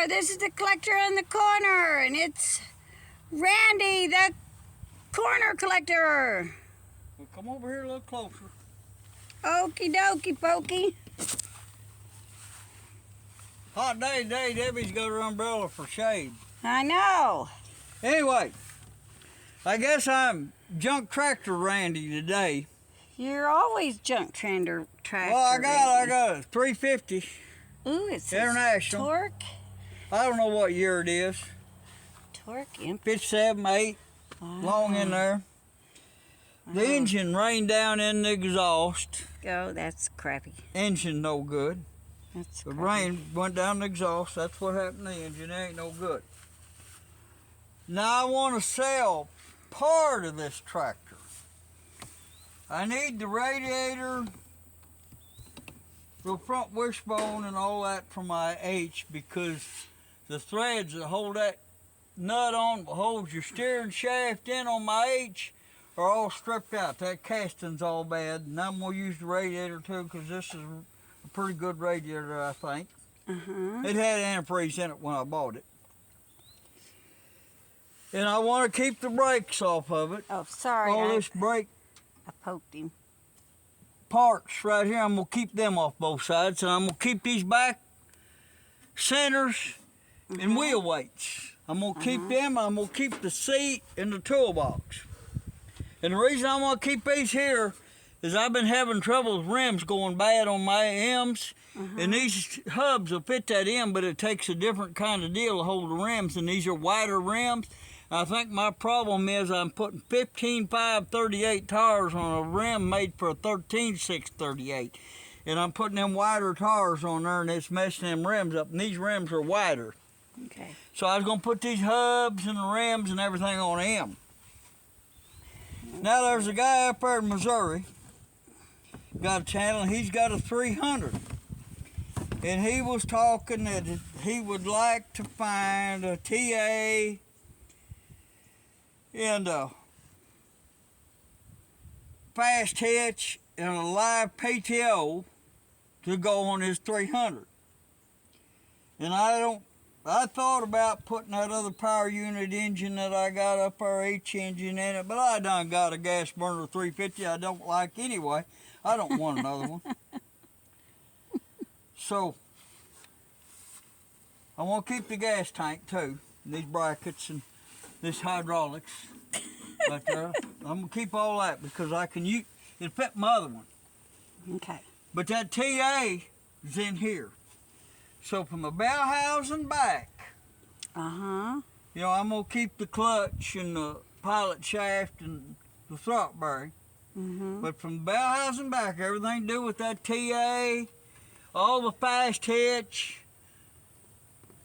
there. This is the collector in the corner, and it's Randy, the corner collector. Well, come over here a little closer. Okie dokie pokey. Hot day today, Debbie's got her umbrella for shade. I know. Anyway, I guess I'm junk tractor Randy today. You're always junk tractor. Well, I got a 350. Ooh, it's International. torque. I don't know what year it is. Torque empty. 57, 8, long in there. The engine rained down in the exhaust. Oh, that's crappy. Engine no good. That's The crappy. rain went down the exhaust. That's what happened to the engine. It ain't no good. Now I want to sell part of this tractor. I need the radiator, the front wishbone and all that for my H, because the threads that hold that nut on, that holds your steering shaft in on my H, are all stripped out. That casting's all bad, and I'm going to use the radiator too, because this is a pretty good radiator, I think. It had antifreeze in it when I bought it. And I want to keep the brakes off of it. Oh, sorry. All this brake I poked him. parts right here, I'm going to keep them off both sides, and I'm going to keep these back centers and wheel weights. I'm going to keep them, I'm going to keep the seat and the toolbox. And the reason I want to keep these here is I've been having trouble with rims going bad on my M's, and these hubs will fit that in, but it takes a different kind of deal to hold the rims, and these are wider rims. I think my problem is I'm putting 15.538 tires on a rim made for a 13.638, and I'm putting them wider tires on there, and it's messing them rims up, and these rims are wider. Okay. So I was going to put these hubs and the rims and everything on them. Now there's a guy up there in Missouri, got a channel, and he's got a 300. And he was talking that he would like to find a TA and a fast hitch and a live PTO to go on his 300. And I thought about putting that other power unit engine that I got up there, H engine in it, but I done got a gas burner 350 I don't like anyway. I don't want another one. So, I want to keep the gas tank too, and these brackets and this hydraulics. But I'm going to keep all that because I can use it, fit my other one. Okay. But that TA is in here. So from the bell housing back, you know, I'm going to keep the clutch and the pilot shaft and the throttle bearing. But from the bell housing back, everything to do with that TA, all the fast hitch,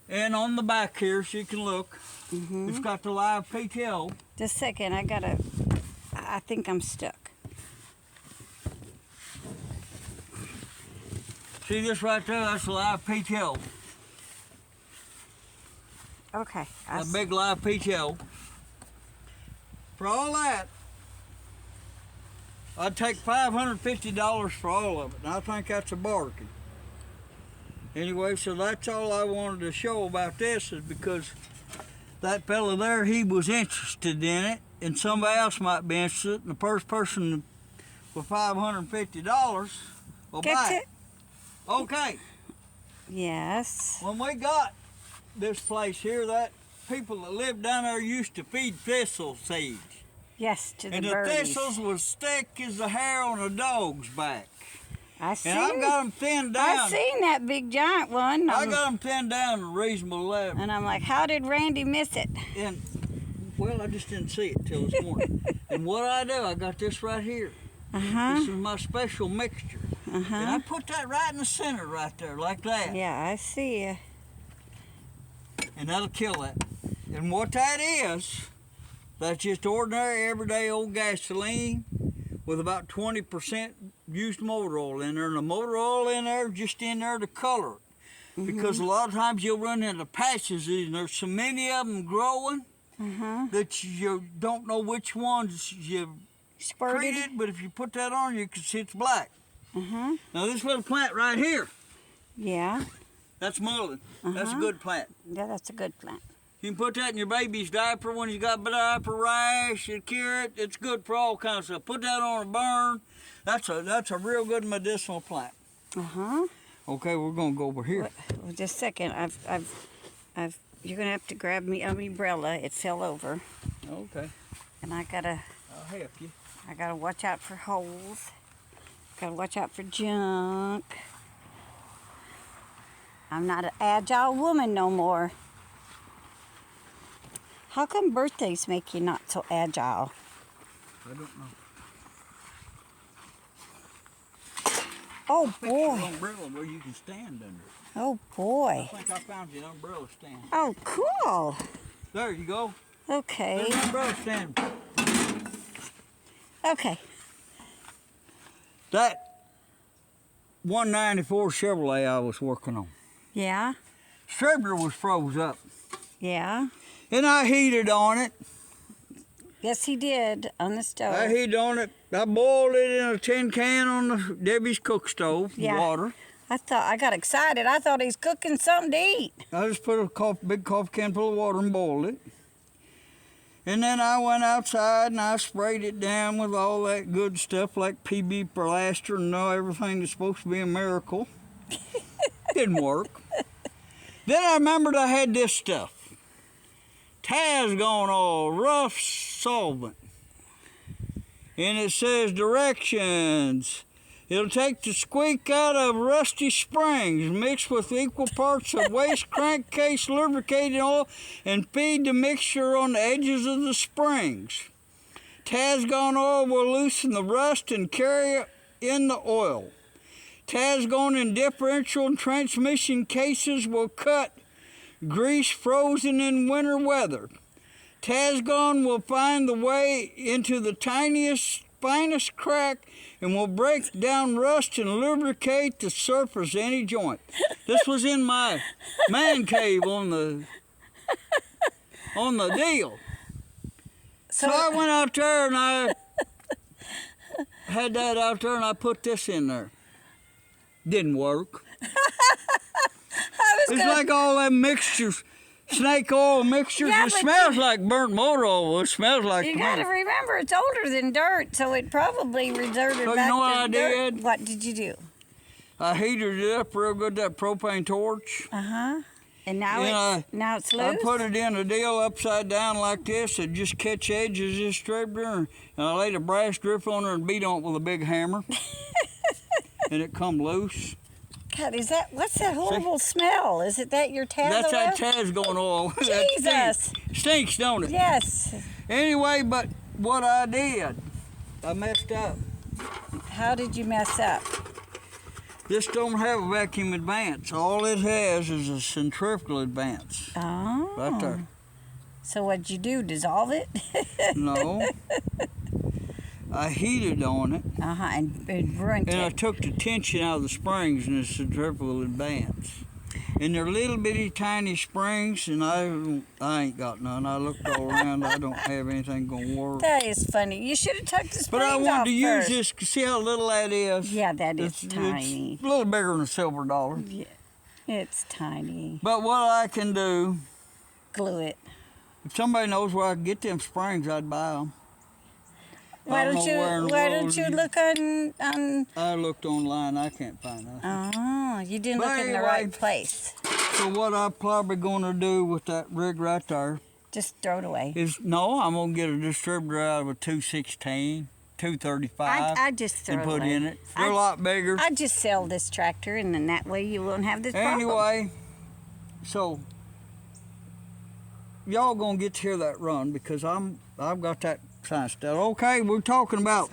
and on the back here, so you can look, it's got the live PTO. Just a second, I think I'm stuck. See this right there? That's the live PTO. Okay. A big live PTO. For all that, I'd take $550 for all of it, and I think that's a bargain. Anyway, so that's all I wanted to show about this, is because that fella there, he was interested in it, and somebody else might be interested, and the first person with $550 will buy it. Okay. Yes. When we got this place here, that people that lived down there used to feed thistle seeds. Yes, to the and birdies. And the thistles was thick as the hair on a dog's back. I see. And I've got them thinned down. I've seen that big giant one. I got them thinned down to a reasonable level. And I'm like, how did Randy miss it? And, well, I just didn't see it till this morning. And what I do, I got this right here. This is my special mixture. And I put that right in the center right there, like that. Yeah, I see you. And that'll kill that. And what that is, that's just ordinary, everyday old gasoline with about 20% used motor oil in there. And the motor oil in there, just in there to color it. Because a lot of times you'll run into patches, and there's so many of them growing that you don't know which ones you treated, but if you put that on, you can see it's black. Now this little plant right here, Yeah. That's mullein. That's a good plant. Yeah, that's a good plant. You can put that in your baby's diaper when he's got diaper rash, you cure it. It's good for all kinds of stuff. Put that on a burn. That's a real good medicinal plant. Okay, we're gonna go over here. Well, just a second. You're gonna have to grab me an umbrella. It fell over, Okay, and I'll help you. I gotta watch out for holes. Gotta watch out for junk. I'm not an agile woman no more. How come birthdays make you not so agile? I don't know. Oh Fix your boy. umbrella where you can stand under it. Oh boy. I think I found you an umbrella stand. Oh cool. There you go. Okay. There's an umbrella stand. Okay. That 194 Chevrolet I was working on. Yeah. Distributor was froze up. Yeah. And I heated on it. Yes, he did on the stove. I heated on it. I boiled it in a tin can on the Debbie's cook stove, Yeah. water. I got excited. I thought he's cooking something to eat. I just put a big coffee can full of water and boiled it. And then I went outside and I sprayed it down with all that good stuff like PB plaster and everything that's supposed to be a miracle. Didn't work. Then I remembered I had this stuff. Tasgon all rough solvent. And it says directions. It'll take the squeak out of rusty springs, mixed with equal parts of waste crankcase lubricating oil, and feed the mixture on the edges of the springs. Tasgon oil will loosen the rust and carry in the oil. Tasgon in differential and transmission cases will cut grease frozen in winter weather. Tasgon will find the way into the finest crack and will break down rust and lubricate the surface of any joint. This was in my man cave on the deal. So I went out there and I had that out there and I put this in there. Didn't work. It's like all them mixtures, snake oil mixtures. Yeah, it smells like burnt motor oil. It smells like. You got to remember, it's older than dirt, so it probably reserved So back you know what to I dirt. did? What did you do? I heated it up real good, that propane torch. And now it's loose. I put it in a deal upside down like this. It just catch edges of this distributor, and I laid a brass grip on it and beat on it with a big hammer, and it come loose. God, what's that horrible smell? Is it that your Tasgon? That's that Tasgon oil. Jesus. Stinks, don't it? Yes. Anyway, but what I did, I messed up. How did you mess up? This don't have a vacuum advance. All it has is a centrifugal advance. Oh. Right there. So what'd you do, dissolve it? No. I heated on it. And burnt And I it. took the tension out of the springs in the centrifugal advance. And they're little bitty tiny springs, and I ain't got none. I looked all around. I don't have anything gonna work. That is funny. You should have took the springs But I wanted off to use first. this. See how little that is? Yeah, that is tiny. It's a little bigger than a silver dollar. Yeah, it's tiny. But what I can do, Glue it. if somebody knows where I can get them springs, I'd buy them. Why don't you look on? I looked online. I can't find nothing. Oh, you didn't look in the right place. So what I'm probably going to do with that rig right there Just throw it away. is, I'm going to get a distributor out of a 216, 235 I just throw and it put away. in it. They're a lot bigger. I just sell this tractor, and then that way you won't have this problem. Anyway, so y'all going to get to hear that run because I've got that kind of stuff. Okay, we're talking about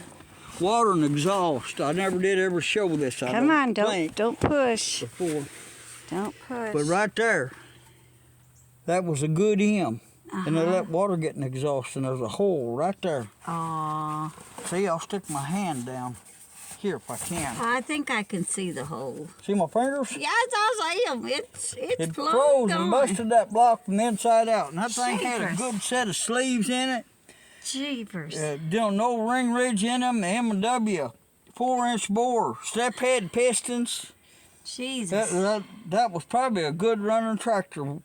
water and exhaust. I never did ever show this. Come on, think, don't push. before. Don't push. But right there, that was a good M. And they let water get in the exhaust, and there's a hole right there. Aw. See, I'll stick my hand down here if I can. I think I can see the hole. See my fingers? Yeah, I am. It's It flown froze and gone. busted that block from the inside out. And that thing had a Jeepers. good set of sleeves in it. Jeepers. No ring ridge in them. The M&W 4-inch bore, step head pistons. Jesus. That was probably a good running tractor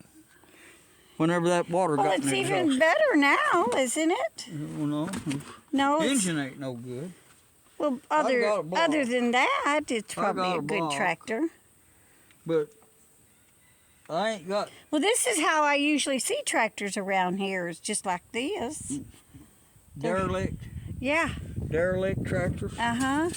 whenever that water Well, got it's in the even exhaust. better now, isn't it? Well, no, No, it's, engine ain't no good. well, got a block. other than that, it's probably got a a good block. tractor. But I ain't got Well, this is how I usually see tractors around here. It's just like this. derelict tractors. Uh-huh.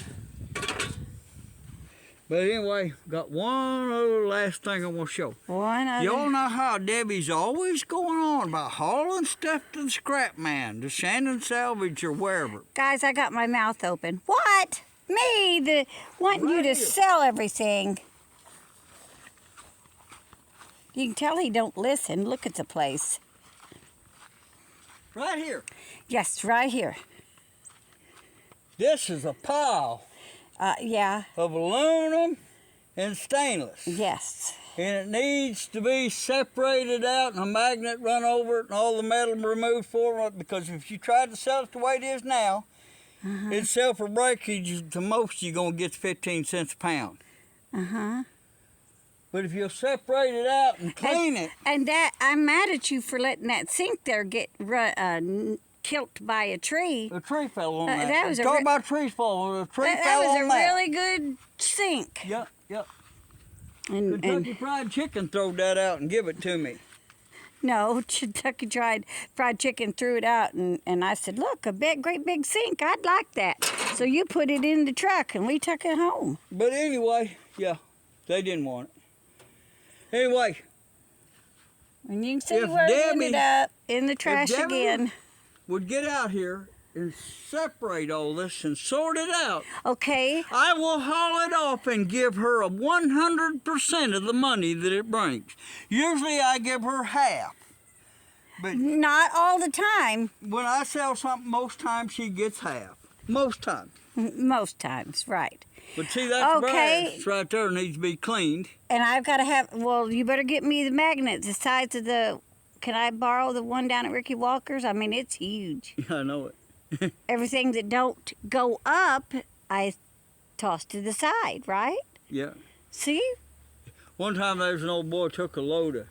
But anyway, got one other last thing I want to show. One other. Y'all know how Debbie's always going on about hauling stuff to the scrap man, to Shannon Salvage or wherever. Guys, I got my mouth open. What? Me, wanting you Right to here. sell everything. You can tell he don't listen. Look at the place. Right here. Yes, right here. This is a pile Yeah, of aluminum and stainless. yes. And it needs to be separated out and a magnet run over it and all the metal removed for it, because if you try to sell it the way it is now, it'd sell for breakage. The most you're going to get 15 cents a pound. Uh-huh. But if you'll separate it out and clean it, And that, I'm mad at you for letting that sink there get killed by a tree. a tree fell on that. that was a Talk re- about trees falling. A tree That fell was on a that. really good sink. Yep. And Kentucky Fried Chicken throwed that out and give it to me. no, Kentucky Fried Chicken threw it out, and I said, look, great big sink. I'd like that. So you put it in the truck, and we took it home. But anyway, yeah, they didn't want it. Anyway, And you can see If where it Debbie- ended up in the trash Debbie- again. would get out here and separate all this and sort it out. Okay, I will haul it off and give her a 100% of the money that it brings. Usually I give her half. But not all the time. when I sell something, most times she gets half. Most times. Most times, right. But see, that's Okay. brass right there, needs to be cleaned. And I've got to have, well, you better get me the magnet the size of the, can I borrow the one down at Ricky Walker's? I mean, it's huge. Yeah, I know it. Everything that don't go up, I toss to the side, right? Yeah. See? One time there was an old boy took a load of,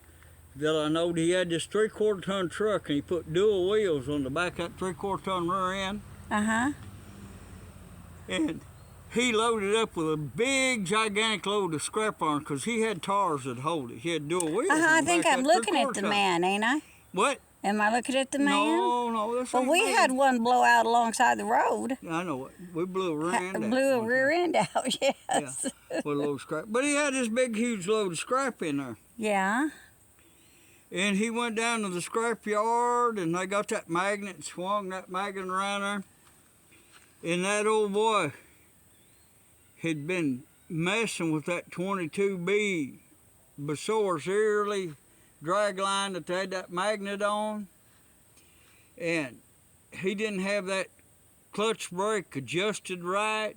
that I knowed he had this 3/4 ton truck and he put dual wheels on the back of that 3/4 ton rear end. Uh-huh. And he loaded up with a big, gigantic load of scrap iron because he had tars that hold it. He had dual wheels. Uh-huh, on I the think back of I'm that looking at 3/4 the ton. man, ain't I? What? Am I looking at the man? No, this Well, ain't we me. had one blow out alongside the road. I know it. We blew a rear end out Blew a one rear time. end out, yes. With a load of scrap. But he had this big, huge load of scrap in there. Yeah. And he went down to the scrap yard and they got that magnet and swung that magnet around there. And that old boy had been messing with that 22B Besource early drag line that they had that magnet on. And he didn't have that clutch brake adjusted right.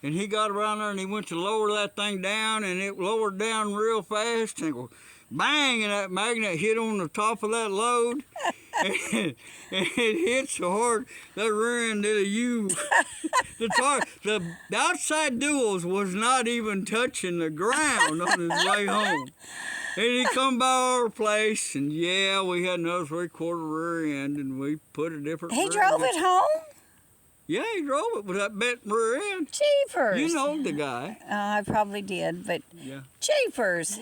And he got around there and he went to lower that thing down and it lowered down real fast and go bang, and that magnet hit on the top of that load. and it hit so hard that rear end did a U. The outside duals was not even touching the ground on his way home. And he come by our place, and yeah, we had another 3/4 rear end, and we put a different. He rear drove end. it home? Yeah, he drove it with that bent rear end. Jeepers. You know the guy. I probably did, but Yeah. jeepers.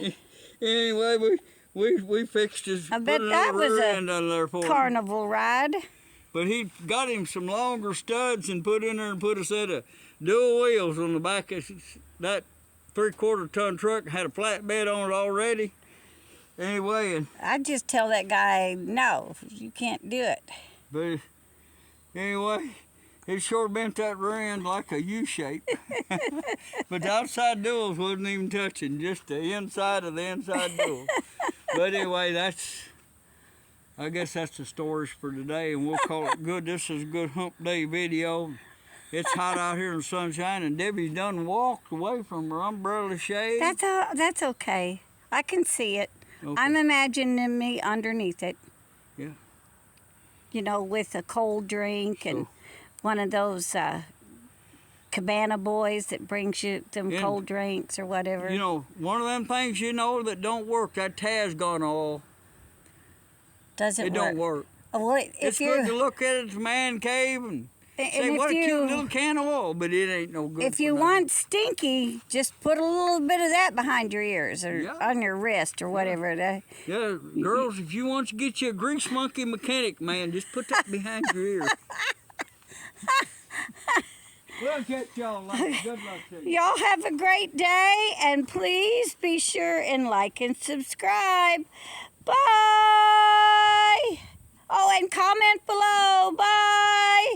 Anyway, we fixed his. I bet put that another was rear a end on there for him. Carnival ride. But he got him some longer studs and put in there and put a set of dual wheels on the back of that 3/4 ton truck. Had a flatbed on it already. Anyway, and I'd just tell that guy, no, you can't do it. but anyway, it sure bent that rear end like a U shape. But the outside duals wasn't even touching, just the inside of the inside dual. But anyway, I guess that's the stories for today, and we'll call it good. This is a good hump day video. It's hot out here in the sunshine, and Debbie's done walked away from her umbrella shade. That's okay. I can see it. Okay. I'm imagining me underneath it. Yeah. You know, with a cold drink and Sure. one of those Cabana Boys that brings you them And, cold drinks or whatever. You know, one of them things you know that don't work, that Tasgon oil, Doesn't it work. don't work. Well, if It's you're, good to look at it as a man cave and say, if what a cute you little can of oil, but it ain't no good if for you nothing. want stinky, just put a little bit of that behind your ears or Yeah. on your wrist or whatever. Yeah, girls, if you want to get you a grease monkey mechanic, man, just put that behind your ear. We'll catch y'all later. Good luck to you. Y'all have a great day, and please be sure and like and subscribe. Bye. Oh, and comment below. Bye.